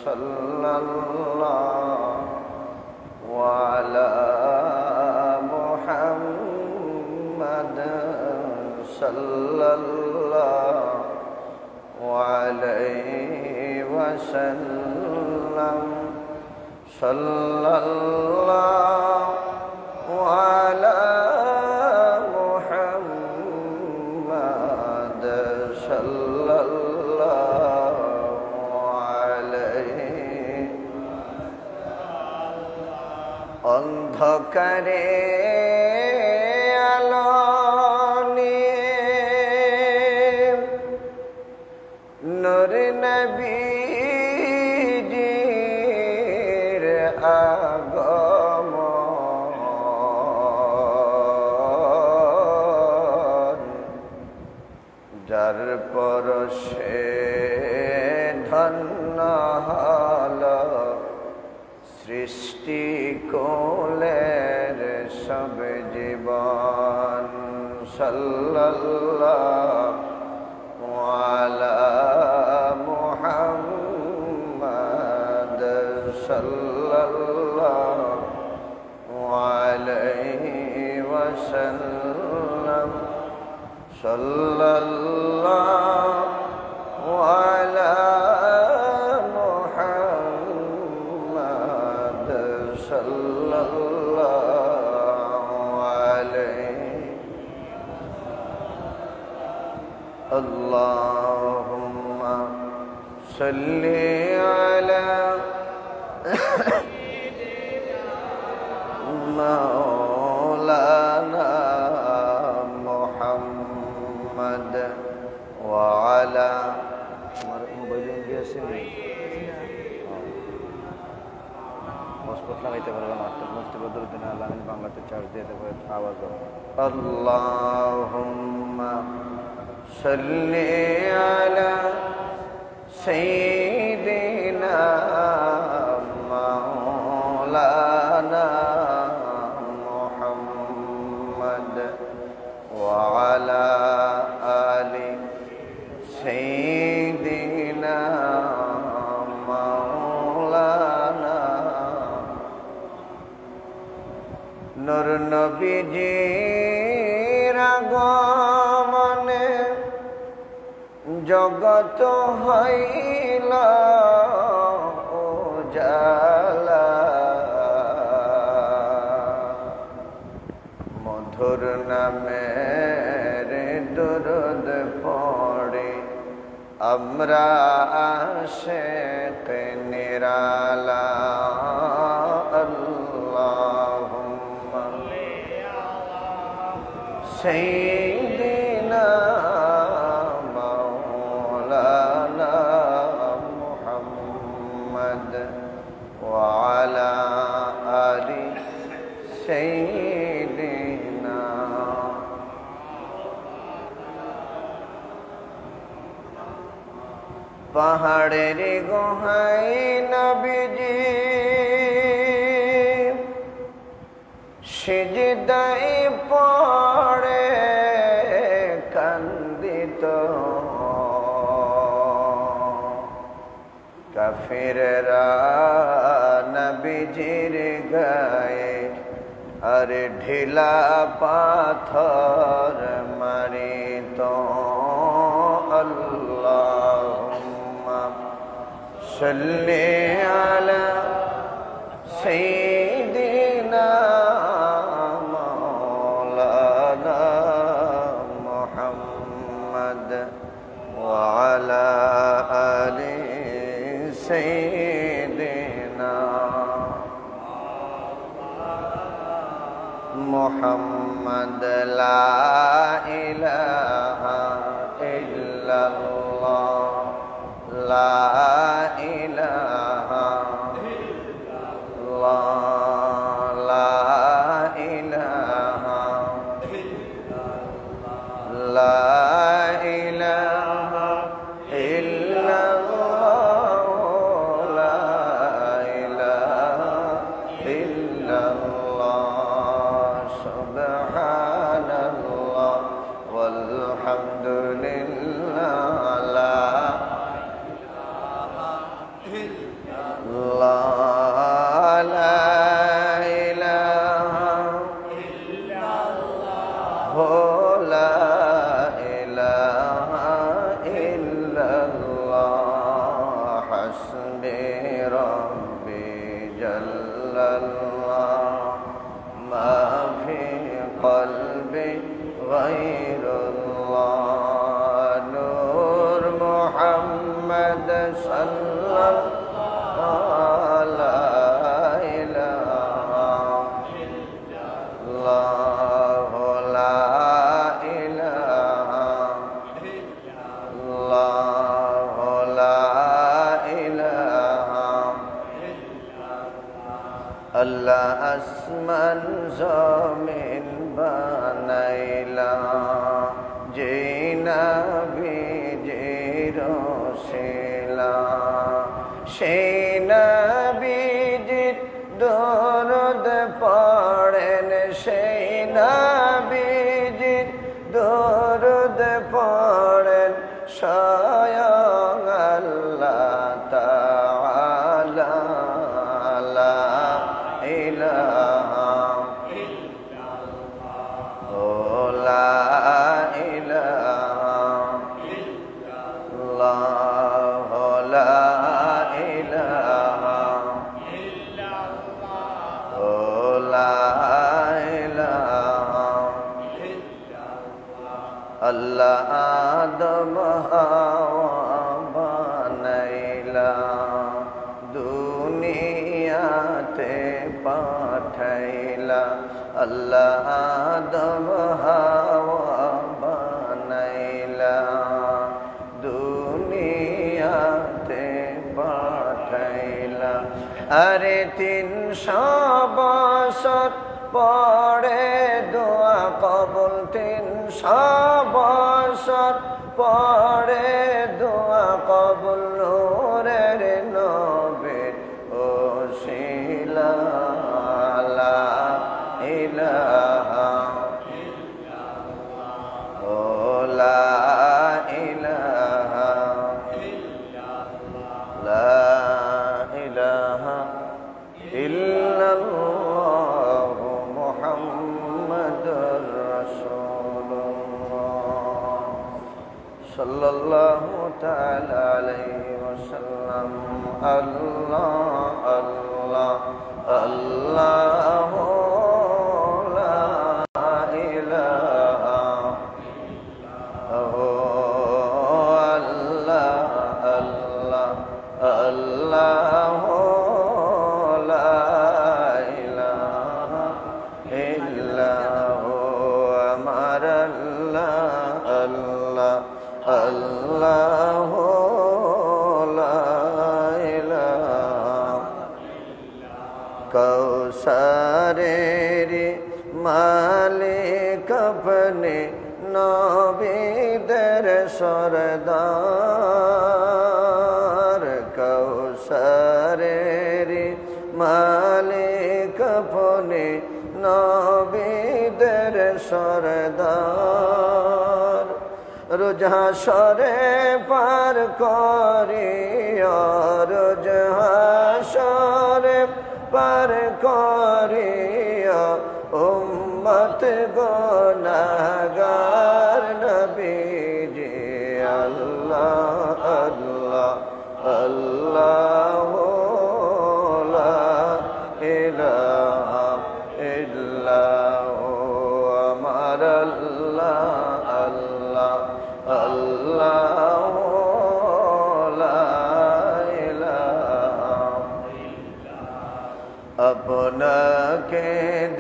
صلى الله على sallallahu alayhi wa sallam. Sallallahu ala Muhammad sallallahu alayhi. অন্ধকারে আলো নিয়ে নূর নবীজির আগমন, যার পরশে ধন্য হলো সৃষ্টি কোলের সব জীবন। সাল্লাল্লাহু আলা মুহাম্মাদ সাল্লাল্লাহু আলাইহি ওয়াসাল্লাম। সাল্লাল্লাহু আলা sallallahu alayhi. Allahumma salli ala maulana Muhammad wa ala mobilin dia sini hospital লাগাইতে পারলাম আটটা মুফতি বদরুদ্দিন আলামিন বাংলাতে চার্জ দিয়ে দেবো আওয়াজ। আল্লাহুম্মা সাল্লি আলা সাইয়্যিদিনা মাওলানা মুহাম্মদ ওয়া আলা আলি সাইয়্যিদিনা নূর নবীজির আগমনে জগৎ হইল উজালা, মধুর নামের দুরূদ পড়ে আমরা আশিক নিরালা। সাইয়্যিদিনা মাওলানা মুহাম্মদ ওয়া আলা আলি সাইয়্যিদিনা। পাহাড়ের গুহায় নবীজি সিজদায় পড়ে কান্দিত, কাফিররা নবীজির গায়ে আর ঢিলা পাথর মারিত। আল্লাহুম্মা সাল্লি আলা সাইয়্যিদিনা মাওলানা মুহাম্মদ ওয়া আলা আলি সাইয়্যিদিনা মুহাম্মদ। লা ইলাহা ইল্লাল্লাহ, লা ইলাহা ইল্লাল্লাহ, লা ইলাহা ইল্লাল্লাহ, লা ইলাহা ইল্লাল্লাহ, লা ইলাহা ইল্লাল্লাহ। সুবহানাল্লাহ ওয়ালহামদুলিল্লাহ, লা আল্লাহ আসমান জমিন বানাইলা যে নবীজির ওসিলা সেই নবীজির দরুদ পড়েন সেই নবীজির দরুদ পড়েন স্বয়ং আল্লাহ তাআলা লা ইলাহা ইল্লাল্লাহ লা ইলাহা ইল্লাল্লাহ লা ইলাহা ইল্লাল্লাহ লা ইলাহা আল্লাহ আদম হাওয়া বানাইলা দুনিয়াতে পাঠাইলা আল্লাহ আদম হাওয়া বানাইলা দুনিয়াতে পাঠাইলা আরে 300 বছর পড়ে দোয়া কবুল 300 বছর পড়ে দোয়া কবুল নূরের নবী ওসিলা লা ইলাহা ইল্লাল্লাহ লা ইলাহা ইল্লাল্লাহ লা ইলাহা ইল্লাল্লাহ মুহাম্মাদুর রাসূলুল্লাহ সাল্লাল্লাহু তাআলা আলাইহি ওয়াসাল্লাম আল্লাহ আল্লাহ আল্লাহ লা ইলাহা আল্লাহ আল্লাহ আল্লাহ লা ইলাহা ইল্লাল্লাহ আমার আল্লাহ আল্লাহ আল্লাহ লা ইলাহা কৌসারের মালিক আপনি নবীদের সরদার কৌসারের মালিক আপনি নবীদের সরদার রোজ হাসরে পার করিয়া রোজ হাসরে পার করিয়া উম্মত গুনাহগার নবীজি আল্লাহ আল্লাহ আল্লাহ লা ইলাহা ইল্লাল্লাহ আমার আল্লাহ আল্লাহ আল্লাহ লা ইলাহা আপনাকে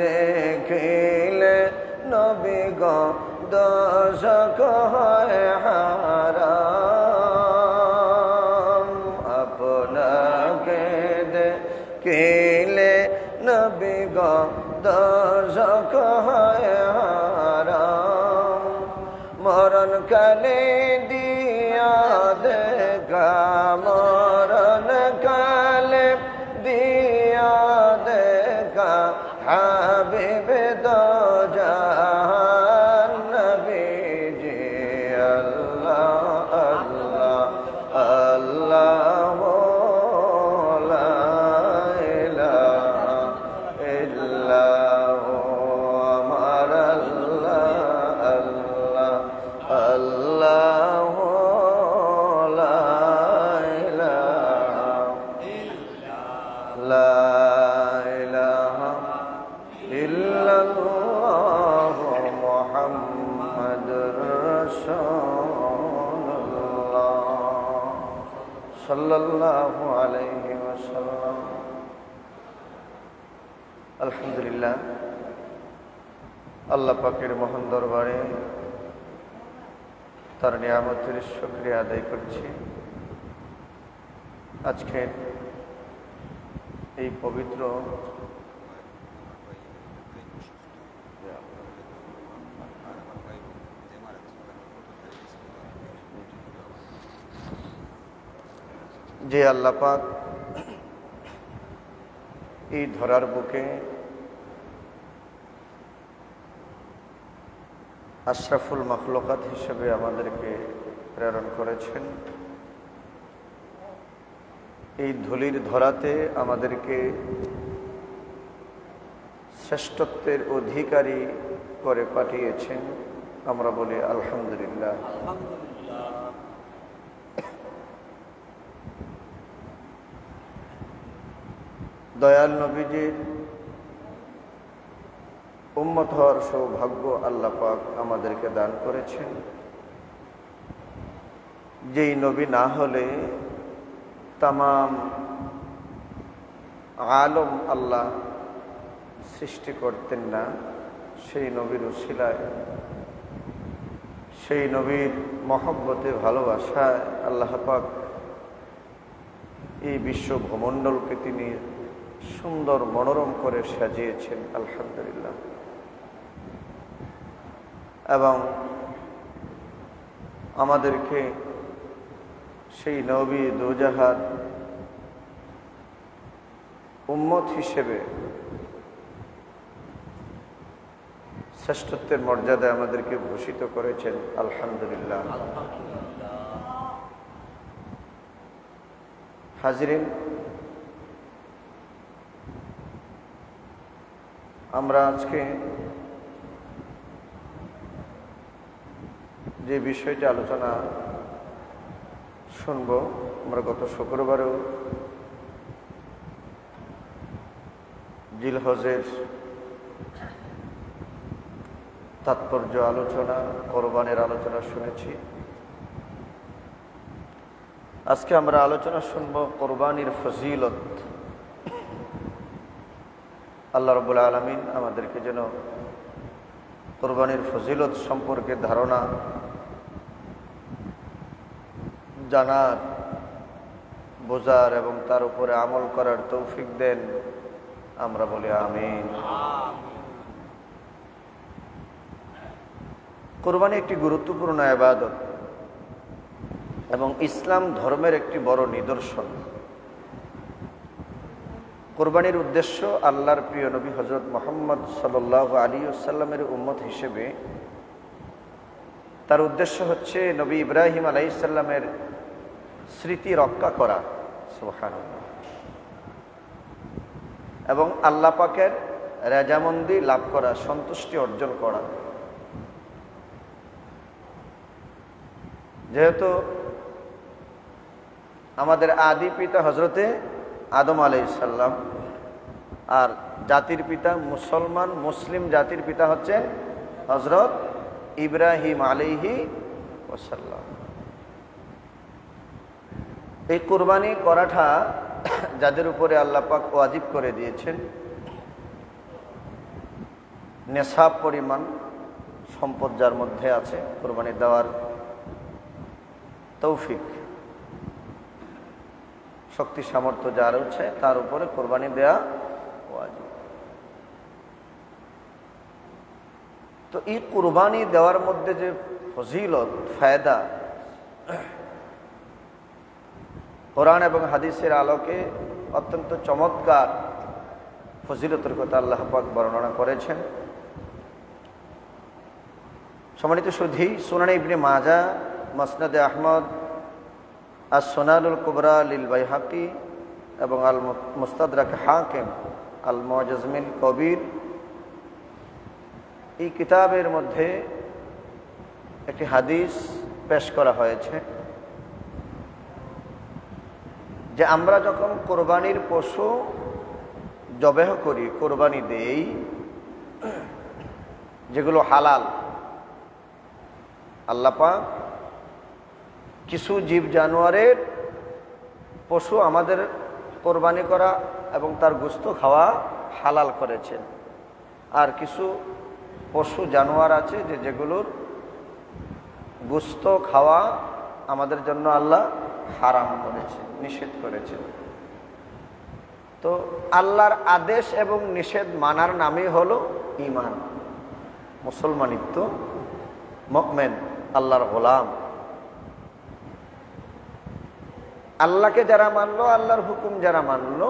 দেখিলে নবী গো দোজখ হয় হারাম আপনাকে দেখিলে নবী গো দোজখ হয় হারাম মরণ কালে দিয়া দেখা মরণ কালে দিয়া দেখা হাবিব দো জাহান নবীজি আল্লাহ আল্লাহ আল্লাহ লা ইলাহা ইল্লাল্লাহ আমার আল্লাহ আল্লাহ আল্লাহ লা ইলাহা লা ইলাহা ইল্লাল্লাহ মুহাম্মাদুর রাসূলুল্লাহ সাল্লাল্লাহু আলাইহি ওয়াসাল্লাম আলহামদুলিল্লাহ আল্লাহ পাকের মহান দরবারে তার নিয়ামতের শুকরিয়া আদায় করছি। আজকের এই পবিত্র যে আল্লাহ পাক এই ধরার বুকে আশরাফুল মাখলুকাত হিসেবে আমাদেরকে প্রেরণ করেছেন, এই ধুলির ধরাতে আমাদেরকে শ্রেষ্ঠত্বের অধিকারী করে পাঠিয়েছেন। আমরা বলি আলহামদুলিল্লাহ। দয়াল নবীজির উম্মত হওয়ার সৌভাগ্য আল্লাহ পাক আমাদেরকে দান করেছেন। যেই নবী না হলে তামাম আলম আল্লাহ সৃষ্টি করতেন না, সেই নবীর উসিলায়, সেই নবীর মহব্বতে ভালোবাসায় আল্লাহ পাক এই বিশ্ব ভূমণ্ডলকে তিনি সুন্দর মনোরম করে সাজিয়েছেন, আলহামদুলিল্লাহ। এবং আমাদেরকে সেই নবী দুজাহার উম্মত হিসেবে শ্রেষ্ঠত্বের মর্যাদায় আমাদেরকে ভূষিত করেছেন, আলহামদুলিল্লাহ। হাজরিন, আমরা আজকে যে বিষয়টি আলোচনা শুনব, আমরা গত শুক্রবারেও জিলহজের তাৎপর্য আলোচনা, কোরবানের আলোচনা শুনেছি। আজকে আমরা আলোচনা শুনব কোরবানির ফজিলত। আল্লাহ রাব্বুল আলামিন আমাদেরকে যেন কোরবানির ফজিলত সম্পর্কে ধারণা, জানার, বোঝার এবং তার উপরে আমল করার তৌফিক দেন। আমরা বলি আমিন। কোরবানি একটি গুরুত্বপূর্ণ ইবাদত এবং ইসলাম ধর্মের একটি বড় নিদর্শন। কোরবানির উদ্দেশ্য আল্লাহর প্রিয় নবী হযরত মুহাম্মদ সাল্লাল্লাহু আলাইহি ওয়াসাল্লামের উম্মত হিসেবে তার উদ্দেশ্য হচ্ছে নবী ইব্রাহিম আলাইহিস সালামের স্মৃতি রক্ষা করা, সুবহানাল্লাহ, এবং আল্লাহ পাকের রেজামন্দি লাভ করা, সন্তুষ্টি অর্জন করা। যেহেতু আমাদের আদি পিতা হজরতে আদম আলাইহিস সালাম, আর জাতির পিতা মুসলমান মুসলিম জাতির পিতা হচ্ছেন হজরত ইব্রাহিম আলাইহি ওয়াসাল্লাম। এই কুরবানি করাটা যাদের উপরে আল্লাহ পাক ওয়াজিব করে দিয়েছেন, নেশাব পরিমাণ সম্পদ যার মধ্যে আছে, কুরবানি দেওয়ার তৌফিক, শক্তি সামর্থ্য যার হচ্ছে, তার উপরে কোরবানি দেয়া ওয়াজিব। তো এই কুরবানি দেওয়ার মধ্যে যে ফজিলত, ফায়দা, কোরআন এবং হাদিসের আলোকে অত্যন্ত চমৎকার ফজিলতের কথা আল্লাহ পাক বর্ণনা করেছেন। সম্মানিত সুধী, সুনানে ইবনে মাজাহ, মুসনাদে আহমদ, আস-সুনানুল কুবরা লিল বাইহাকি এবং আল মুস্তাদরাক হাকিম, আল মুআজ্জামিল কবির, এই কিতাবের মধ্যে একটি হাদিস পেশ করা হয়েছে যে আমরা যখন কোরবানির পশু জবেহ করি, কোরবানি দেই, যেগুলো হালাল, আল্লাহ পাক কিছু জীব জানোয়ারের পশু আমাদের কোরবানি করা এবং তার গোশত খাওয়া হালাল করেছেন, আর কিছু পশু জানোয়ার আছে যেগুলোর গোশত খাওয়া আমাদের জন্য আল্লাহ হারাম করেছেন, নিষেধ করেছেন। তো আল্লাহর আদেশ এবং নিষেধ মানার নামই হলো ঈমান, মুসলমানিত্ব, মুমিন, আল্লাহর গোলাম। আল্লাহকে যারা মানলো, আল্লাহর হুকুম যারা মানলো,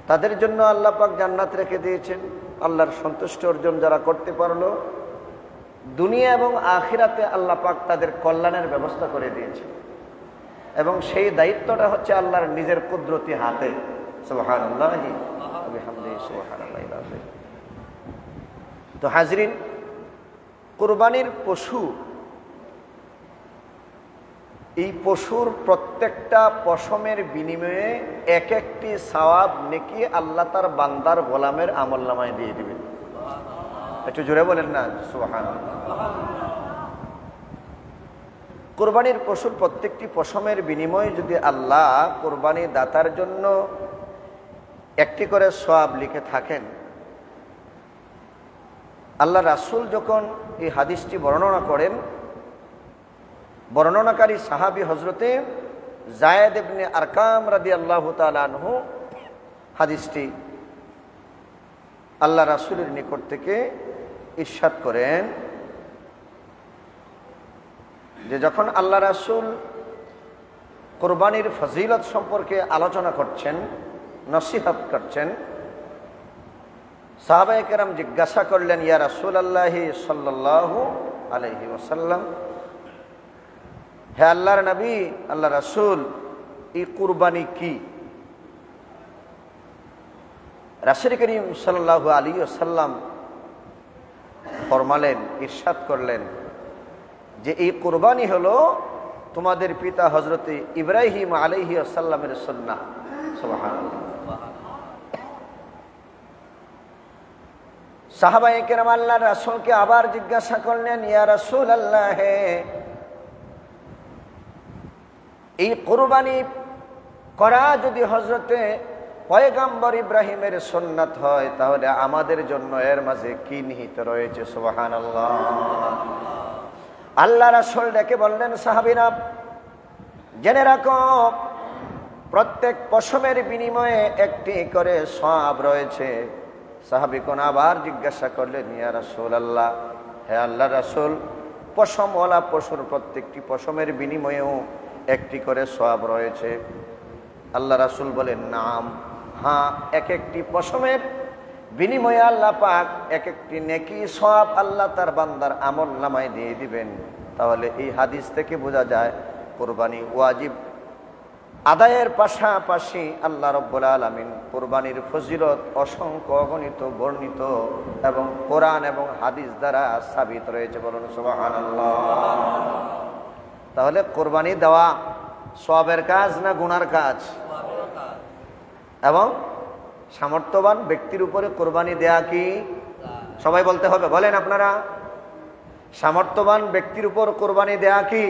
তাদের জন্য আল্লাহ পাক জান্নাত রেখে দিয়েছেন। আল্লাহর সন্তুষ্টি অর্জন যারা করতে পারলো, দুনিয়া এবং আখিরাতে আল্লাহ পাক তাদের কল্যাণের ব্যবস্থা করে দিয়েছেন। এবং সেই দায়িত্বটা হচ্ছে আল্লাহর নিজের কুদরতি হাতে। সুবহানাল্লাহি ওয়া বিহামদিহি সুবহানাল্লাহিল আযীম। তো হাজরিন, কুরবানির পশু, এই পশুর প্রত্যেকটা পশমের বিনিময়ে এক একটি সওয়াব নেকি আল্লাহ তার বান্দার গোলামের আমলনামায় দিয়ে দিবেন। একটু জোরে বলেন না সুবহানাল্লাহ। কুরবানির পশুর প্রত্যেকটি পশমের বিনিময়ে যদি আল্লাহ কুরবানি দাতার জন্য একটি করে সওয়াব লিখে থাকেন, আল্লাহ রাসূল যখন এই হাদিসটি বর্ণনা করেন, বর্ণনাকারী সাহাবী হযরতে যায়েদ ইবনে আরকাম রাদিয়াল্লাহু তাআলা আনহু হাদিসটি আল্লাহ রাসূলের নিকট থেকে ইরশাদ করেন যে যখন আল্লাহ রাসূল কুরবানির ফজিলত সম্পর্কে আলোচনা করছেন, নসিহত করছেন, সাহাবায়ে কেরাম জিজ্ঞাসা করলেন, ইয়া রাসূলুল্লাহ সাল্লাল্লাহু আলাইহি ওয়াসাল্লাম, হে আল্লাহর নবী, আল্লাহ রাসূল, এই কুরবানি কি? রাসূল করিম সাল্লাল্লাহু আলাইহি ওয়াসাল্লাম ফরমালেন, ইরশাদ করলেন যে এই কুরবানি হলো তোমাদের পিতা হযরত ইব্রাহিম আলাইহিস সালামের সুন্নাহ। সুবহানাল্লাহ। সাহাবায়ে কেরাম আল্লাহর রাসূলকে আবার জিজ্ঞাসা করলেন, ইয়া রাসূলুল্লাহ, এই কুরবানি করা যদি হযরতে পয়গম্বর ইব্রাহিমের সুন্নাত হয়, তাহলে আমাদের জন্য এর মাঝে কি নিহিত রয়েছে? সুবহানাল্লাহ। আল্লাহ রাসূল ডেকে বললেন, সাহাবীরা জেনে রাখো, প্রত্যেক পশমের বিনিময়ে একটি করে সওয়াব রয়েছে। সাহাবীগণ আবার জিজ্ঞাসা করলেন, ইয়া রাসূলুল্লাহ, হে আল্লাহ রাসূল, পশমওয়ালা পশুর প্রত্যেকটি পশমের বিনিময়েও একটি করে সওয়াব রয়েছে? আল্লাহ রাসূল বলেন, নাম, হ্যাঁ, এক একটি পশমের বিনিময়ে আল্লাহ পাক এক একটি নেকি সওয়াব আল্লাহ তার বান্দার আমলনামায় দিয়ে দিবেন। তাহলে এই হাদিস থেকে বোঝা যায় কুরবানি ওয়াজিব আদায়ের পাশাপাশি আল্লাহ রাব্বুল আলামিন কুরবানির ফজিলত অসংখ্য অগণিত বর্ণিত এবং কোরআন এবং হাদিস দ্বারা সাবিত রয়েছে। বলুন সুবহানাল্লাহ। তাহলে কুরবানি দেওয়া সওয়াবের কাজ না গুনার কাজ? এবং সামর্থ্যবান ব্যক্তির উপরে কুরবানি দেয়া কি? সবাই বলতে হবে, বলেন আপনারা। সামর্থ্যবান ব্যক্তির উপর কুরবানি দেয়া কি?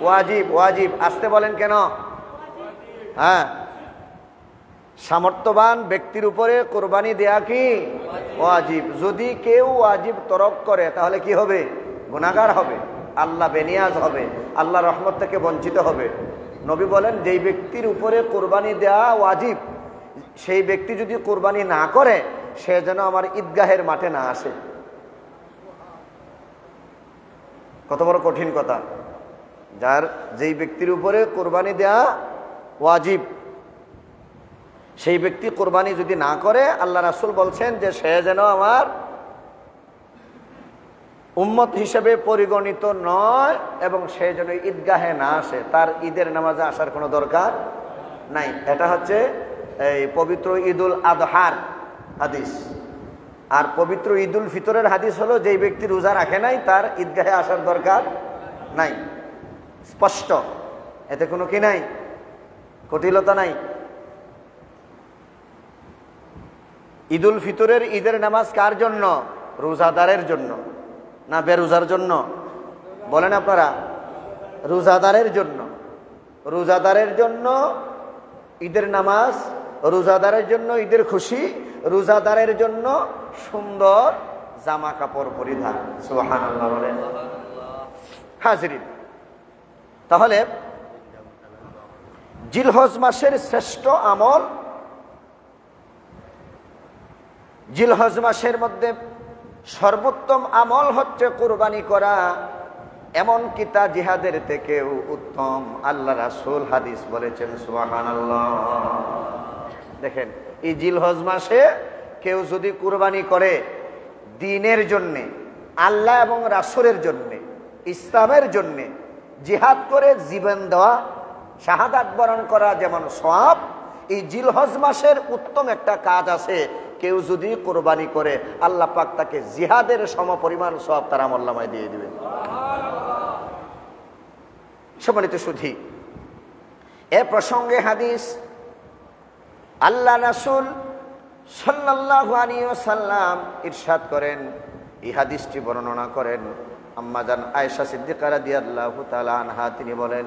ওয়াজিব। ওয়াজিব। আসতে বলেন কেন? হ্যাঁ, সামর্থ্যবান ব্যক্তির উপরে কুরবানি দেয়া কি? ওয়াজিব। যদি কেউ ওয়াজিব তরক করে তাহলে কি হবে? গুনাহগার হবে, আল্লাহ বেনিয়াজ হবে, আল্লাহ রহমত থেকে বঞ্চিত হবে। নবী বলেন, যেই ব্যক্তির উপরে কুরবানি দেয়া ওয়াজিব, সেই ব্যক্তি যদি কুরবানি না করে, সে যেন আমার ঈদগাহের মাঠে না আসে। কত বড় কঠিন কথা! যেই ব্যক্তির উপরে কুরবানি দেয়া ওয়াজিব, সেই ব্যক্তি কুরবানি যদি না করে, আল্লাহ রাসূল বলছেন যে সে যেন আমার উম্মত হিসেবে পরিগণিত নয় এবং সে যেন ঈদগাহে না আসে, তার ঈদের নামাজে আসার কোনো দরকার নাই। এটা হচ্ছে এই পবিত্র ঈদুল আদহার হাদিস। আর পবিত্র ঈদুল ফিতরের হাদিস হলো, যেই ব্যক্তি রোজা রাখে নাই তার ঈদগাহে আসার দরকার নাই। স্পষ্ট, এতে কোনো কি নাই, কঠিলতা নাই। ঈদুল ফিতরের ঈদের নামাজ কার জন্য? রোজাদারের জন্য না বেরোজার জন্য? বলেন আপনারা। রোজাদারের জন্য। রোজাদারের জন্য ঈদের নামাজ, রোজাদারের জন্য ঈদের খুশি, রোজাদারের জন্য সুন্দর জামা কাপড় পরিধান। সুবহানাল্লাহ বলেন। হাজিরিন, তাহলে জিলহজ মাসের শ্রেষ্ঠ আমল, জিলহজ মাসের মধ্যে সর্বোত্তম আমল হচ্ছে কুরবানি করা। এমনকি তা জিহাদের থেকেও উত্তম। আল্লাহ রাসূল হাদিস বলেছেন, সুবহানাল্লাহ। দেখেন, এই জিলহজ মাসে কেউ যদি কুরবানি করে দ্বীনের জন্যে, আল্লাহ এবং রাসূলের জন্যে, ইসলামের জন্যে জিহাদ করে জীবন দেওয়া, শাহাদাত বরণ করা যেমন সওয়াব, এই জিলহজ মাসের উত্তম একটা কাজ আছে। কেউ যদি কুরবানি করে আল্লাহ পাক তাকে জিহাদের সমপরিমাণ সওয়াব তার আমলনামায় দিয়ে দিবেন। সম্মানিত সুধী, এ প্রসঙ্গে হাদিস, আল্লাহ রাসূল সাল্লাল্লাহু আলাইহি ওয়াসাল্লাম ইরশাদ করেন, এই হাদিসটি বর্ণনা করেন আম্মা জান আয়েশা সিদ্দিকা রাদিয়াল্লাহু তাআলা আনহা। তিনি বলেন,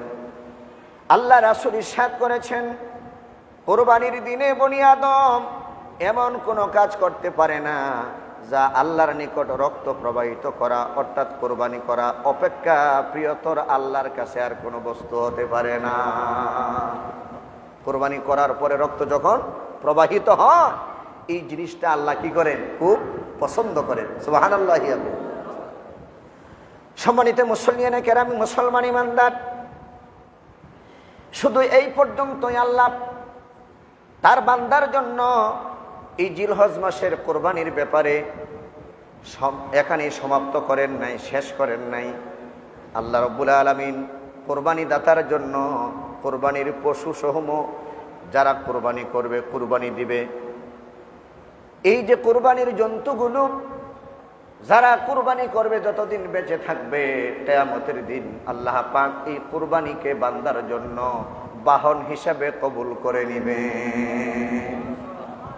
আল্লাহ রাসূল ইরশাদ করেছেন, কুরবানির দিনে বনি আদম এমন কোনো কাজ করতে পারে না যা আল্লাহর নিকট রক্ত প্রবাহিত করা অর্থাৎ কুরবানি করা অপেক্ষা প্রিয়তর আল্লাহর কাছে আর কোনো বস্তু হতে পারে না। কুরবানি করার পরে রক্ত যখন প্রবাহিত হয়, এই জিনিসটা আল্লাহ কি করেন? খুব পছন্দ করেন। সুবহানাল্লাহ। সম্মানিত মুসলিয়ানে কেরামি, মুসলমান ইমানদার, শুধু এই পর্যন্তই আল্লাহ তার বান্দার জন্য এই জিলহজ মাসের কোরবানির ব্যাপারে এখানে সমাপ্ত করেন নাই, শেষ করেন নাই। আল্লাহ রাব্বুল আলামিন কোরবানি দাতার জন্য কোরবানির পশু সমূহ যারা কোরবানি করবে, কোরবানি দিবে, এই যে কোরবানির জন্তুগুলো যারা কোরবানি করবে যতদিন বেঁচে থাকবে, কিয়ামতের দিন আল্লাহ পাক এই কোরবানিকে বান্দার জন্য বাহন হিসাবে কবুল করে নিবে।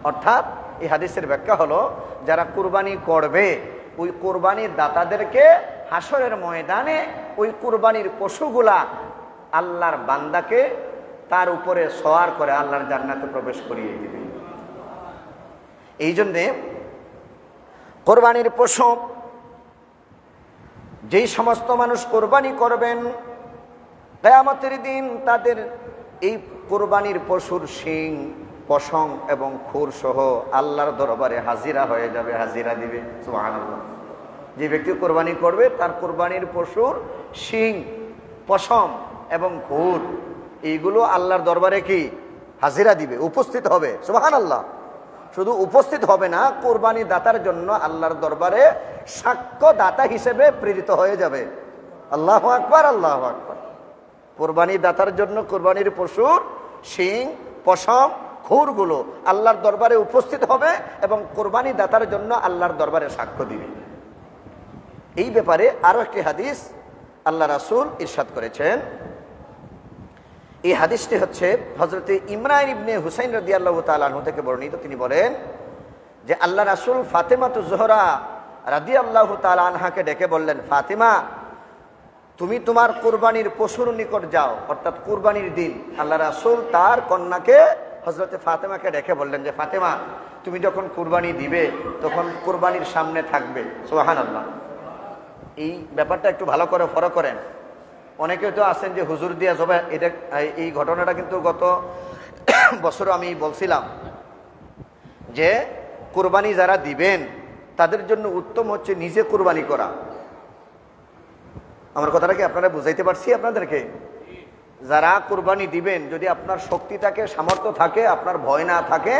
অর্থাৎ এই হাদিসের ব্যাখ্যা হলো, যারা কুরবানি করবে ওই কুরবানির দাতাদেরকে হাসরের ময়দানে ওই কুরবানির পশুগুলা আল্লাহর বান্দাকে তার উপরে সওয়ার করে আল্লাহর জান্নাতে প্রবেশ করিয়ে দিবে। এই জন্যে কোরবানির পশু যেই সমস্ত মানুষ কোরবানি করবেন, কিয়ামতের দিন তাদের এই কোরবানির পশুর শিং, পশম এবং খুর সহ আল্লাহর দরবারে হাজিরা হয়ে যাবে, হাজিরা দিবে। সুবহানাল্লাহ। যে ব্যক্তি কোরবানি করবে তার কোরবানির পশুর শিং, পশম এবং খুর এইগুলো আল্লাহর দরবারে কি হাজিরা দিবে, উপস্থিত হবে। সুবহানাল্লাহ। শুধু উপস্থিত হবে না, কোরবানি দাতার জন্য আল্লাহর দরবারে সাক্ষ্য দাতা হিসেবে প্রেরিত হয়ে যাবে। আল্লাহু আকবার, আল্লাহু আকবার। কোরবানি দাতার জন্য কোরবানির পশুর শিং, পশম, খুরগুলো আল্লাহর দরবারে উপস্থিত হবে এবং কোরবানি দাতার জন্য আল্লাহর দরবারে সাক্ষ্য দিবে। এই ব্যাপারে আরো একটি হাদিস আল্লাহ রাসূল ইরশাদ করেছেন। এই হাদিসটি হচ্ছে হযরতে ইমরান ইবনে হুসাইন রাদিয়াল্লাহু তাআলা আনহু থেকে বর্ণিত। তিনি বলেন যে আল্লাহ রাসূল ফাতেমাতু জোহরা রাদিয়াল্লাহু তাআলা আনহাকে ডেকে বললেন, ফাতেমা, তুমি তোমার কুরবানির পশুর নিকট যাও। অর্থাৎ কুরবানির দিন আল্লাহ রাসূল তার কন্যাকে হযরতে ফাতেমাকে ডেকে বললেন যে, ফাতেমা, তুমি যখন কুরবানি দিবে তখন কুরবানির সামনে থাকবে। সুবহানাল্লাহ। এই ব্যাপারটা একটু ভালো করে ফলো করেন। অনেকে তো আছেন যে হুজুর দিয়া জবাই, এটা এই ঘটনাটা কিন্তু গত বছর আমি বলছিলাম যে কুরবানি যারা দিবেন তাদের জন্য উত্তম হচ্ছে নিজে কুরবানি করা। আমার কথাটা কি আপনারা বুঝাইতে পারছি আপনাদেরকে? যারা কুরবানি দিবেন, যদি আপনার শক্তি থাকে, সামর্থ্য থাকে, আপনার ভয় না থাকে,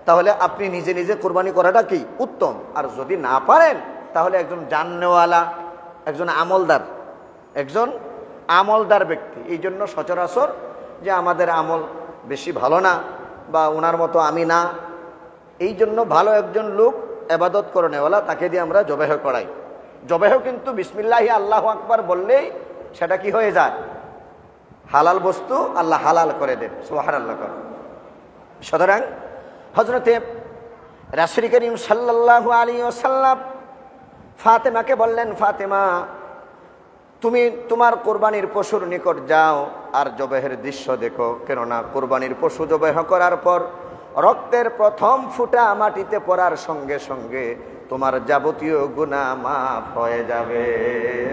তাহলে আপনি নিজে নিজে কুরবানি করাটা কি উত্তম। আর যদি না পারেন তাহলে একজন জাননেওয়ালা, একজন আমলদার ব্যক্তি, এই জন্য সচরাচর যে আমাদের আমল বেশি ভালো না বা ওনার মতো আমি না, এই জন্য ভালো একজন লোক ইবাদত করেনেওয়ালা তাকে দিয়ে আমরা জবাহ করাই। জবাহ কিন্তু বিসমিল্লাহি আল্লাহু আকবার বললেই সেটা কি হয়ে যায়? হালাল বস্তু আল্লাহ হালাল করে দেন। সুবহানাল্লাহ। সুতরাং হযরতে রাসূল করিম সাল্লাল্লাহু আলাইহি ওয়াসাল্লাম ফাতেমাকে বললেন, ফাতেমা, তুমি তোমার কোরবানির পশুর নিকট যাও আর জবাহের দৃশ্য দেখো। কেননা কোরবানির পশু জবাহ করার পর রক্তের প্রথম ফুটা মাটিতে পড়ার সঙ্গে সঙ্গে তোমার যাবতীয় গুনাহ মাফ হয়ে যাবে।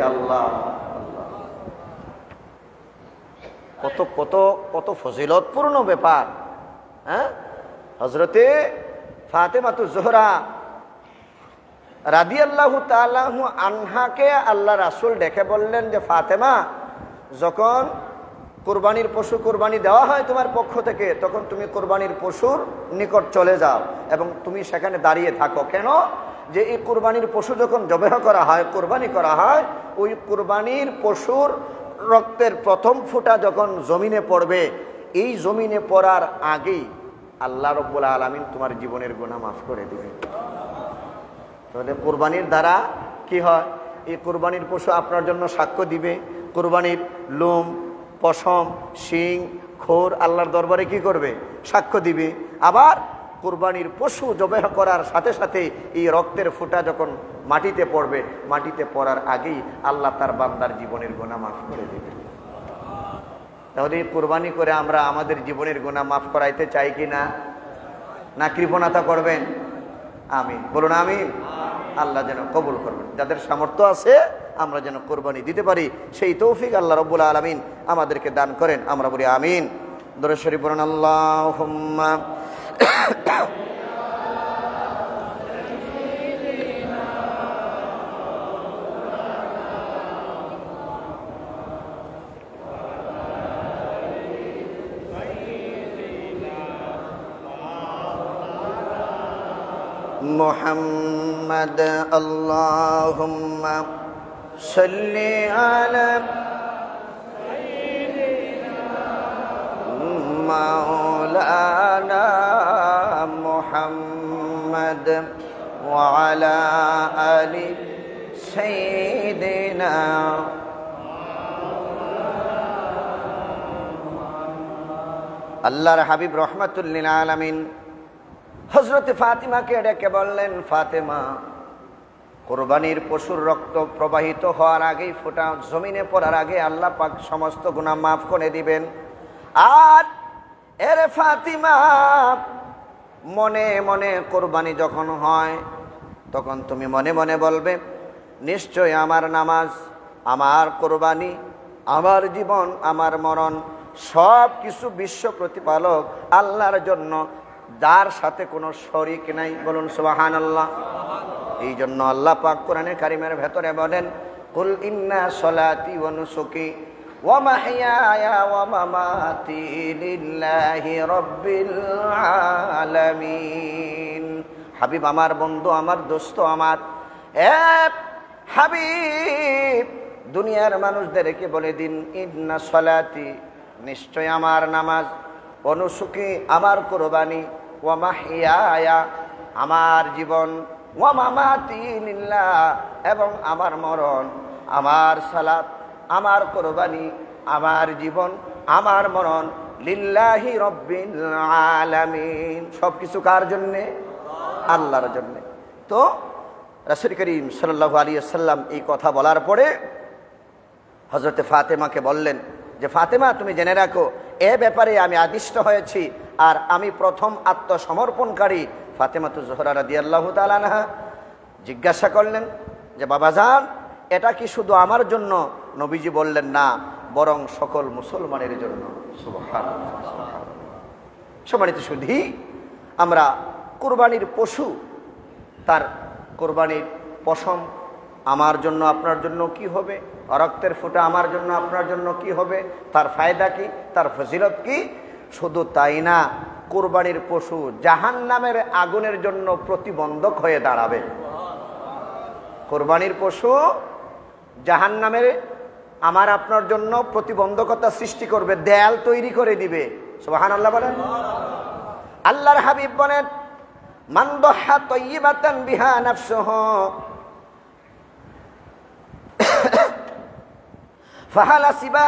আল্লাহ, কত কত কত ফজিলতপূর্ণ ব্যাপার। হযরতে ফাতেমাতু জোহরা রাদিয়াল্লাহু তাআলা আনহাকে আল্লাহ রাসূল ডেকে বললেন যে ফাতেমা, যখন কুরবানির পশু কুরবানি দেওয়া হয় তোমার পক্ষ থেকে, তখন তুমি কুরবানির পশুর নিকট চলে যাও এবং তুমি সেখানে দাঁড়িয়ে থাকো। কেন? যে এই কুরবানির পশু যখন জবেহ করা হয়, কুরবানি করা হয়, ওই কুরবানির পশুর রক্তের প্রথম ফোঁটা যখন জমিনে পড়বে, এই জমিনে পড়ার আগেই আল্লাহ রাব্বুল আলামিন তোমার জীবনের গুনাহ মাফ করে দিবে। তাহলে কুরবানির দ্বারা কি হয়? এই কুরবানির পশু আপনার জন্য সাক্ষ্য দিবে। কুরবানির লোম, পশম, শিং, খোর আল্লাহর দরবারে কি করবে? সাক্ষ্য দিবে। আবার কুরবানির পশু জবেহ করার সাথে সাথে এই রক্তের ফোঁটা যখন মাটিতে পড়বে, মাটিতে পড়ার আগেই আল্লাহ তার বান্দার জীবনের গুনাহ মাফ করে দেবে। তাহলে কুরবানি করে আমরা আমাদের জীবনের গুনাহ মাফ করাইতে চাই কি না? না কৃপণতা করবেন? আমিন বলুন, আমিন। আল্লাহ যেন কবুল করবেন। যাদের সামর্থ্য আছে আমরা যেন কোরবানি দিতে পারি, সেই তৌফিক আল্লাহ রাব্বুল আলামিন আমাদেরকে দান করেন। আমরা বলি আমিন। দরুদ শরীফ পড়ুন। আল্লাহুম্মা মুহাম্মদ আল্লাহুম্মা সাল্লি আলা মাওলানা মুহাম্মদ ওয়া আলা আলি সাইয়্যিদিনা। আল্লাহর হাবিব রাহমাতুল লিল আলামিন হযরত ফাতিমাকে ডেকে বললেন, ফাতেমা, কুরবানির পশুর রক্ত প্রবাহিত হওয়ার আগেই, ফোঁটা জমিনে পড়ার আগে আল্লাহ পাক সমস্ত গুনাহ মাফ করে দিবেন। আর এরে ফাতিমা, মনে মনে কুরবানি যখন হয় তখন তুমি মনে মনে বলবে, নিশ্চয় আমার নামাজ, আমার কুরবানি, আমার জীবন, আমার মরণ সব কিছু বিশ্ব প্রতিপালক আল্লাহর জন্য, যার সাথে কোনো শরীক নাই। বলুন সুবহানাল্লাহ। এই জন্য আল্লাহ পাক কোরআনে কারিমের ভেতরে বলেন, কুল ইন্না সলাতি ওয়া নুসুকি ওয়া মাহইয়ায়া ওয়া মামাতি লিল্লাহি রাব্বিল আলামিন। হাবিব আমার, বন্ধু আমার, দোস্ত আমার, হাবিব দুনিয়ার মানুষদেরকে বলে দিন, ইন্না সলাতি, নিশ্চয় আমার নামাজ, ওয়া নুসুকি, আমার কুরবানি, ওয়া মাহইয়ায়া, আমার জীবন, ওয়া মামাতি লিল্লাহ, এবং আমার মরণ, আমার সালাত, আমার কুরবানি, আমার জীবন, আমার মরণ, লিল্লাহি রাব্বিল আলামিন। সব কিছু কার জন্যে? আল্লাহর জন্যে। তো রাসূল করিম সাল্লাল্লাহু আলাইহি ওয়াসাল্লাম এই কথা বলার পরে হযরত ফাতেমাকে বললেন যে, ফাতেমা, তুমি জেনে রাখো, এ ব্যাপারে আমি আদিষ্ট হয়েছি, আর আমি প্রথম আত্মসমর্পণকারী। ফাতেমাতু জোহরা রাদিয়াল্লাহু তাআলা আনহা জিজ্ঞাসা করলেন যে, বাবাজান, এটা কি শুধু আমার জন্য? নবীজি বললেন, না, বরং সকল মুসলমানের জন্য। সুবহানাল্লাহ, সুবহানাল্লাহ। সম্মানিত সুধী, আমরা কুরবানির পশু, তার কুরবানির পশম আমার জন্য আপনার জন্য কি হবে, রক্তের ফোঁটা আমার জন্য আপনার জন্য কি হবে, তার ফায়দা কি, তার ফজিলত কি? শুধু তাই না, কুরবানির পশু জাহান্নামের আগুনের জন্য প্রতিবন্ধক হয়ে দাঁড়াবে। কুরবানির পশু জাহান্নামের আমার আপনার জন্য প্রতিবন্ধকতা সৃষ্টি করবে, দেয়াল তৈরি করে দিবে। সুবহানাল্লাহ বলেন। আল্লাহর হাবিব বলেন, মান দাহা তাইয়িবাতান বিহা নাফসুহু ফাহালা সিবা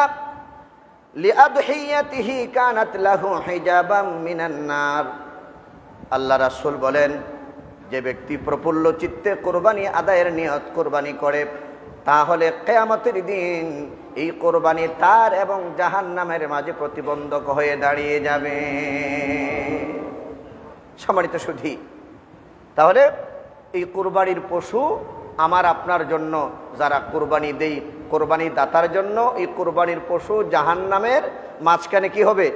লিআদহিয়াতিহি কানাত লাহু হিজাবাম মিনান নার। আল্লাহ রাসূল বলেন, যে ব্যক্তি প্রফুল্ল চিত্তে কুরবানি আদায়ের নিয়ত কুরবানি করে, তাহলে কিয়ামতের দিন এই কুরবানি তার এবং জাহান্নামের মাঝে প্রতিবন্ধক হয়ে দাঁড়িয়ে যাবে। সম্মানিত সুধী, তাহলে এই কুরবানির পশু আমার আপনার জন্য, যারা কুরবানি দেই, কুরবানি দাতার জন্য এই কুরবানির পশু জাহান্নামের মাঝখানে কি হবে?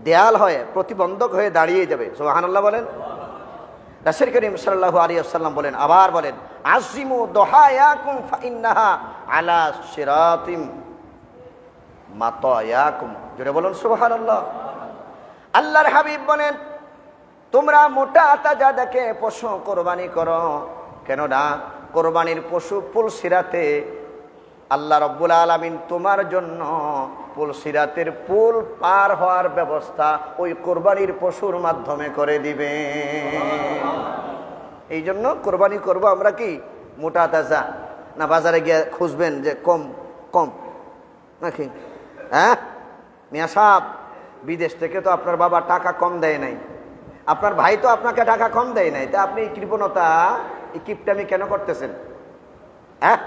দেয়াল হয়ে, প্রতিবন্ধক হয়ে দাঁড়িয়ে যাবে। সুবহানাল্লাহ বলেন। রাসূল করিম সাল্লাল্লাহু আলাইহি ওয়াসাল্লাম বলেন, আবার বলেন, আজিমু দুহায়াকুম ফাইন্নাহা আলা সিরাতিম মাতায়াকুম। জোরে বলুন সুবহানাল্লাহ। আল্লাহর হাবিব বলেন, তোমরা মোটা তাজা দেখে পশু কোরবানি করো, কেননা কোরবানির পশু পুলসিরাতে আল্লাহ রব্বুল আলামিন তোমার জন্য পুলসিরাতের পুল পার হওয়ার ব্যবস্থা ওই কোরবানির পশুর মাধ্যমে করে দিবে। এই জন্য কোরবানি করব আমরা কি মোটা তাজা, না বাজারে গিয়ে খুঁজবেন যে কম কম নাকি? হ্যাঁ মিয়া সাহেব, বিদেশ থেকে তো আপনার বাবা টাকা কম দেয় নাই, আপনার ভাই তো আপনাকে টাকা কম দেয় নাই, তা আপনি এই কৃপণতা, এই কিপটামি কেন করতেছেন? হ্যাঁ,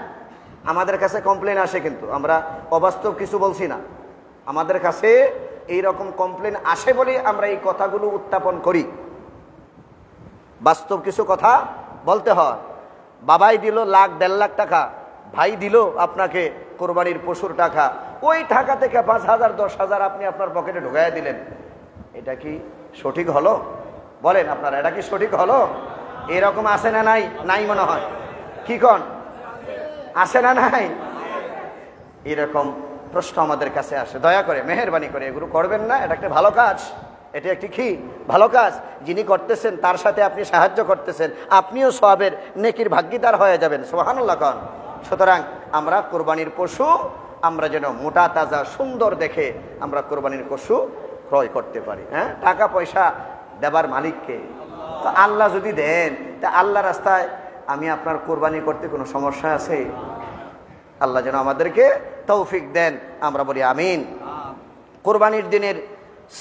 আমাদের কাছে কমপ্লেন আসে, কিন্তু আমরা অবাস্তব কিছু বলছি না। আমাদের কাছে এই রকম কমপ্লেন আসে বলে আমরা এই কথাগুলো উত্থাপন করি। বাস্তব কিছু কথা বলতে হয়। বাবাই দিল লাখ 1.5 লাখ টাকা, ভাই দিল আপনাকে কোরবানির পশুর টাকা, ওই টাকা থেকে 5,000 10,000 আপনি আপনার পকেটে ঢুকাইয়া দিলেন। এটা কি সঠিক হলো? বলেন আপনারা, এটা কি সঠিক হলো? এরকম আসে না নাই? নাই মনে হয়, কি কন? আসে না নাই? এরকম প্রশ্ন আমাদের কাছে আসে। দয়া করে মেহেরবানি করে এগুলো করবেন না। এটা একটা ভালো কাজ, এটা একটি কি ভালো কাজ। যিনি করতেছেন তার সাথে আপনি সাহায্য করতেছেন, আপনিও সওয়াবের নেকির ভাগীদার হয়ে যাবেন। সুবহানাল্লাহ কন। সুতরাং আমরা কোরবানির পশু আমরা যেন মোটা তাজা সুন্দর দেখে আমরা কোরবানির পশু ক্রয় করতে পারি। হ্যাঁ, টাকা পয়সা দেবার মালিককে তো আল্লাহ যদি দেন, তা আল্লাহ রাস্তায় আমি আপনার কোরবানি করতে কোনো সমস্যা আছে? আল্লাহ যেন আমাদেরকে তৌফিক দেন, আমরা বলি আমিন। কোরবানির দিনের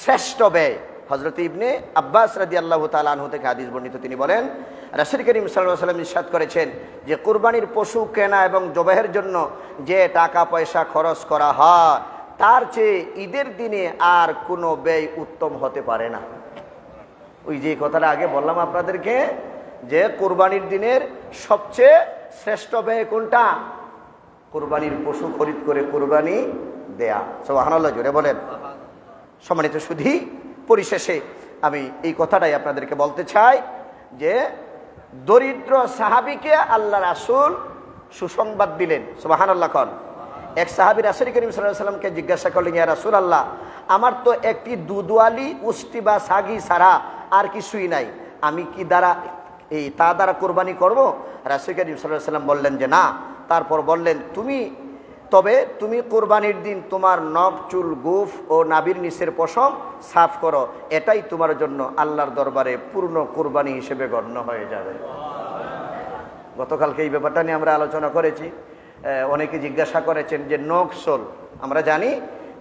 শ্রেষ্ঠ ব্যয় হযরত ইবনে আব্বাস রাদিয়াল্লাহু তাআলা আনহু থেকে হাদিস বর্ণিত। তিনি বলেন, রাসূল করিম সাল্লাল্লাহু আলাইহি ওয়াসাল্লাম ইরশাদ করেছেন যে কোরবানির পশু কেনা এবং জবাহের জন্য যে টাকা পয়সা খরচ করা হয়, তার চেয়ে ঈদের দিনে আর কোনো ব্যয় উত্তম হতে পারে না। ওই যে কথাটা আগে বললাম আপনাদেরকে, যে কোরবানির দিনের সবচেয়ে শ্রেষ্ঠ ব্যয় কোনটা? কোরবানির পশু খরিদ করে কোরবানি দেয়া। সুবহানাল্লাহ, জোরে বলেন। সম্মানিত সুধী, পরিশেষে আমি এই কথাটাই আপনাদেরকে বলতে চাই যে দরিদ্র সাহাবীকে আল্লাহ রাসূল সুসংবাদ দিলেন। সুবহানাল্লাহ কন। এক সাহাবী রাসূল করিম সাল্লাল্লাহু আলাইহি ওয়াসাল্লামকে জিজ্ঞাসা করলেন, ইয়া রাসূলুল্লাহ, আমার তো একটি দুধওয়ালি উষ্টি বা সাগি ছাড়া আর কিছুই নাই, আমি কি তা দ্বারা কোরবানি করব? রাসূল করিম সাল্লাল্লাহু আলাইহি ওয়াসাল্লাম বললেন যে না। তারপর বললেন, তুমি কোরবানির দিন তোমার নখ, চুল, গোঁফ ও নাভির নিচের পশম সাফ করো, এটাই তোমার জন্য আল্লাহর দরবারে পূর্ণ কোরবানি হিসেবে গণ্য হয়ে যাবে। গতকালকে এই ব্যাপারটা নিয়ে আমরা আলোচনা করেছি। অনেকে জিজ্ঞাসা করেছেন যে নখ চুল, আমরা জানি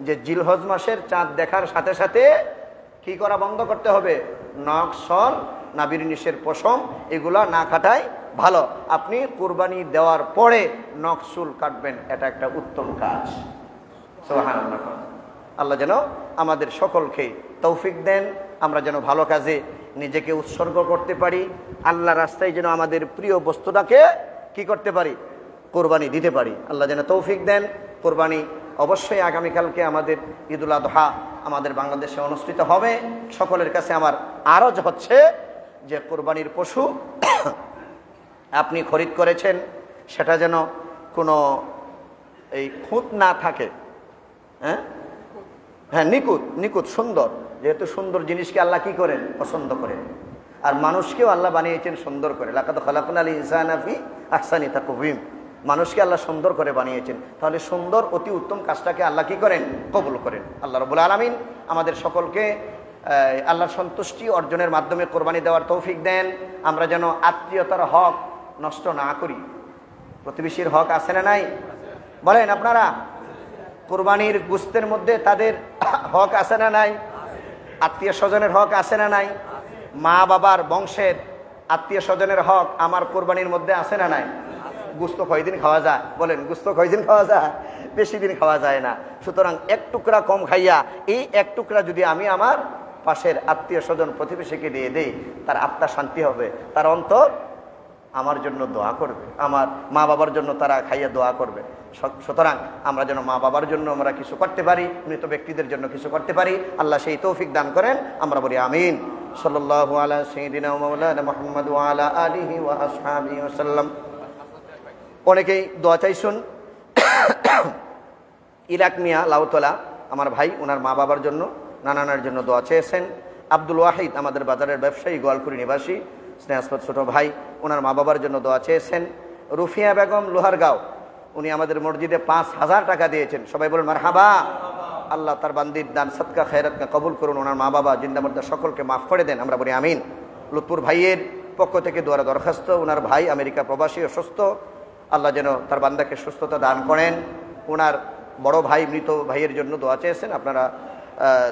যে জিলহজ মাসের চাঁদ দেখার সাথে সাথে কি করা বন্ধ করতে হবে? নখ, চুল, নাভির নিচের পশম এগুলা না কাটাই ভালো। আপনি কুরবানি দেওয়ার পরে নখ চুল কাটবেন, এটা একটা উত্তম কাজ। সুবহানাল্লাহ। আল্লাহ যেন আমাদের সকলকে তৌফিক দেন, আমরা যেন ভালো কাজে নিজেকে উৎসর্গ করতে পারি, আল্লাহ রাস্তায় যেন আমাদের প্রিয় বস্তুটাকে কি করতে পারি? কোরবানি দিতে পারি। আল্লাহ যেন তৌফিক দেন। কোরবানি অবশ্যই আগামীকালকে আমাদের ঈদুল আযহা আমাদের বাংলাদেশে অনুষ্ঠিত হবে। সকলের কাছে আমার আরজ হচ্ছে যে কোরবানির পশু আপনি খরিদ করেছেন সেটা যেন কোনো এই খুঁত না থাকে। হ্যাঁ, নিখুঁত সুন্দর, যেহেতু সুন্দর জিনিসকে আল্লাহ কি করেন? পছন্দ করেন। আর মানুষকেও আল্লাহ বানিয়েছেন সুন্দর করে। লাকাদ খালাকনাল ইনসানা ফি আহসানি তাকওয়িম। মানুষকে আল্লাহ সুন্দর করে বানিয়েছেন, তাহলে সুন্দর অতি উত্তম কাজটাকে আল্লাহ কি করেন? কবুল করেন। আল্লাহ রাব্বুল আলামিন আমাদের সকলকে আল্লাহর সন্তুষ্টি অর্জনের মাধ্যমে কোরবানি দেওয়ার তৌফিক দেন। আমরা যেন আত্মীয়তার হক নষ্ট না করি। প্রতিবেশীর হক আছে না নাই? বলেন আপনারা, কোরবানির গোশতের মধ্যে তাদের হক আছে না নাই? আত্মীয় স্বজনের হক আছে না নাই? মা বাবার বংশের আত্মীয় স্বজনের হক আমার কোরবানির মধ্যে আছে না নাই? গোশত কয়দিন খাওয়া যায়? বলেন, গোশত কয়দিন খাওয়া যায়? বেশি দিন খাওয়া যায় না। সুতরাং এক টুকরা কম খাইয়া এই এক টুকরা যদি আমি আমার পাশের আত্মীয় স্বজন প্রতিবেশীকে দিয়ে দেই, তার আত্মা শান্তি হবে, তার অন্তর আমার জন্য দোয়া করবে, আমার মা বাবার জন্য তারা খাইয়া দোয়া করবে। সুতরাং আমরা যেন মা বাবার জন্য আমরা কিছু করতে পারি, মৃত ব্যক্তিদের জন্য কিছু করতে পারি। আল্লাহ সেই তৌফিক দান করেন, আমরা বলি আমিন। সাল্লাল্লাহু আলা সাইয়্যিদিনা ওয়া মাওলানা মুহাম্মদ ওয়া আলা আলিহি ওয়া আসহাবিহি ওয়াসাল্লাম। অনেকেই দোয়া চাইছেন। ইরাক মিয়া লাউতলা আমার ভাই, ওনার মা বাবার জন্য, নানানার জন্য দোয়া চেয়েছেন। আব্দুল ওয়াহিদ আমাদের বাজারের ব্যবসায়ী, গোয়ালকুড়ি নিবাসী, স্নেহাস্পদ ছোট ভাই, ওনার মা বাবার জন্য দোয়া চেয়েছেন। রুফিয়া বেগম লোহারগাঁও, উনি আমাদের মসজিদে 5,000 টাকা দিয়েছেন। সবাই বলুন মারহাবা। আল্লাহ তার বান্দির দান সদকা খেরাতকে কবুল করুন, ওনার মা বাবা জিন্দা মুর্দা সকলকে মাফ করে দেন, আমরা বলি আমিন। লুৎফুর ভাইয়ের পক্ষ থেকে দোয়ার দরখাস্ত, ওনার ভাই আমেরিকা প্রবাসী অসুস্থ, আল্লাহ যেন তার বান্দাকে সুস্থতা দান করেন। ওনার বড় ভাই মৃত ভাইয়ের জন্য দোয়া চেয়েছেন, আপনারা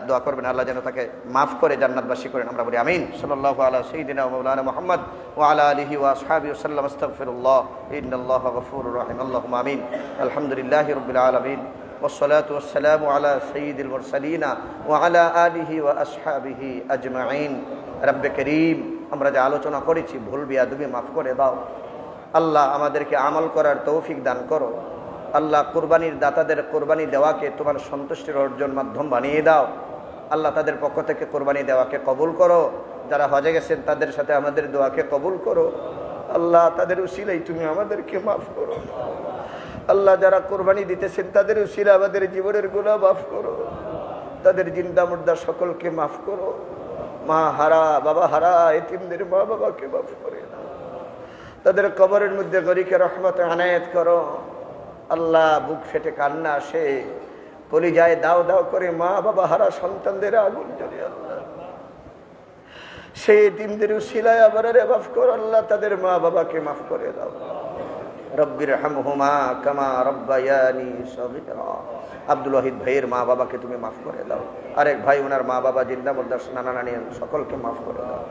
দোয়া করবেন, আল্লাহ যেন তাকে মাফ করে জান্নাতবাসী করেন, আমরা বলি আমিন। সাল্লাল্লাহু আলা সাইয়্যিদিনা ওয়া মাওলানা মুহাম্মদ ওয়া আলা আলিহি ওয়া আসহাবিহি ওয়াসাল্লাম। আস্তাগফিরুল্লাহ, ইন্নাল্লাহা গফুরুর রহিম। আল্লাহুম্মা আমিন। আলহামদুলিল্লাহি রাব্বিল আলামিন, والصلاة والسلام على سيد المرسلين وعلى آله وأصحابه أجمعين। رب كريم, আমরা যে আলোচনা করেছি ভুল বিয়াদবি মাফ করে দাও আল্লাহ, আমাদেরকে আমল করার তৌফিক দান করো আল্লাহ। কুরবানির দাতাদের কুরবানি দেওয়াকে তোমার সন্তুষ্টির অর্জন মাধ্যম বানিয়ে দাও আল্লাহ। তাদের পক্ষ থেকে কুরবানি দেওয়াকে কবুল করো। যারা হজে গেছেন তাদের সাথে আমাদের দোয়াকে কবুল করো আল্লাহ। তাদের উসিলাই তুমি আমাদেরকে মাফ করো আল্লাহ। যারা কোরবানি দিতেছেন তাদের উসিলা আমাদের জীবনের গুনাহ মাফ করো, তাদের জিন্দা মুর্দা সকলকে মাফ করো। মা হারা বাবা হারা এতিমদের মা বাবাকে মাফ করে দাও, তাদের কবরের মধ্যে গরিকে রহমত আনায়েত করো আল্লাহ। বুক ফেটে কান্না আসে, কলিজায় দাও দাও করে মা বাবা হারা সন্তানদের আগুন জ্বলে আল্লাহ। সেই এতিমদের উসিলায় আবার মাফ করো আল্লাহ, তাদের মা বাবাকে মাফ করে দাও। রব্বির হামহুমা কামা রব্বায়ানি সগীরা। আব্দুল ওয়াহিদ ভাইয়ের মা বাবাকে তুমি মাফ করে দাও। আরেক ভাই ওনার মা বাবা জিন্দা মুর্দা নানা নানি সকলকে মাফ করে দাও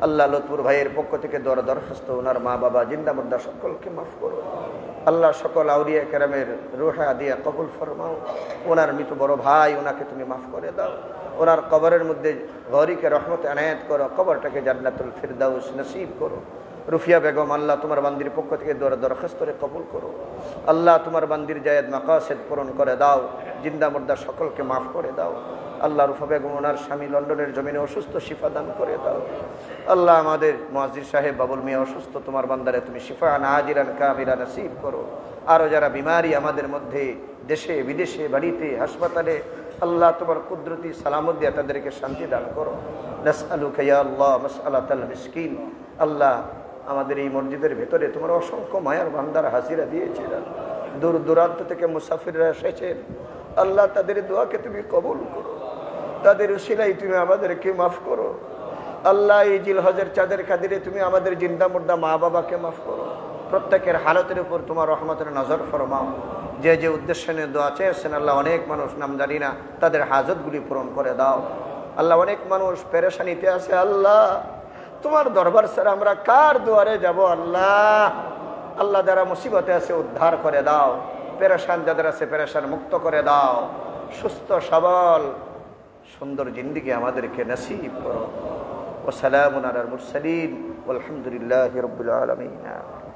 আল্লাহ। লুৎফুর ভাইয়ের পক্ষ থেকে দরখাস্ত, ওনার মা বাবা জিন্দা মুর্দা সকলকে মাফ করো আল্লাহ। সকল আউলিয়া কেরামের রূহ দিয়া কবুল ফরমাও। ওনার মৃত বড় ভাই, ওনাকে তুমি মাফ করে দাও। ওনার কবরের মধ্যে গরিকে রহমত আনায়াত করো, কবরটাকে জান্নাতুল ফিরদাউস নসিব করো। রুফিয়া বেগম আল্লাহ তোমার বান্দির পক্ষ থেকে দরখাস্ত করে কবুল করো আল্লাহ। তোমার বান্দির জায়েদ মাকাসেদ পূরণ করে দাও, জিন্দা মুর্দা সকলকে মাফ করে দাও আল্লাহ। রুফা বেগম ওনার স্বামী লন্ডনের জমিনে অসুস্থ, শিফা দান করে দাও আল্লাহ। আমাদের মুয়াজ্জির সাহেব বাবুল মিয়া অসুস্থ, তোমার বান্দারে তুমি শিফা নাজিরান কামিলা নসিব করো। আরও যারা বিমারি আমাদের মধ্যে, দেশে বিদেশে, বাড়িতে, হাসপাতালে, আল্লাহ তোমার কুদরতি সালামত দিয়া তাদেরকে শান্তি দান করো। নাসআলুকা ইয়া আল্লাহ মাসআলাতাল মিসকিন। আল্লাহ আমাদের এই মসজিদের ভেতরে তোমার অসংখ্য মায়ার বান্দার হাজিরা দিয়েছিলেন, দূর দূরান্ত থেকে মুসাফিররা এসেছেন আল্লাহ। তাদের দোয়াকে তুমি কবুল করো, তাদের উসিলাই তুমি আমাদেরকে মাফ করো আল্লাহ। এই জিলহজের চাঁদের কাদিরে তুমি আমাদের জিন্দা মুর্দা মা বাবাকে মাফ করো। প্রত্যেকের হালতের উপর তোমার রহমতের নজর ফরমাও। যে যে উদ্দেশ্য নিয়ে দোয়া চেয়েছেন আল্লাহ, অনেক মানুষ নাম জানি না, তাদের হাজতগুলি পূরণ করে দাও আল্লাহ। অনেক মানুষ পেরেশানিতে আছে আল্লাহ, তোমার দরবার ছাড়া আমরা কার দুয়ারে যাব আল্লাহ। আল্লাহ যারা মুসিবতে আছে উদ্ধার করে দাও, পেরেশান যাদের আছে পেরেশান মুক্ত করে দাও। সুস্থ সবল সুন্দর জিন্দেগি আমাদেরকে নসিব করো। ওয়া সালামুন আলাল মুরসালিন ওয়ালহামদুলিল্লাহি রাব্বিল আলামিন।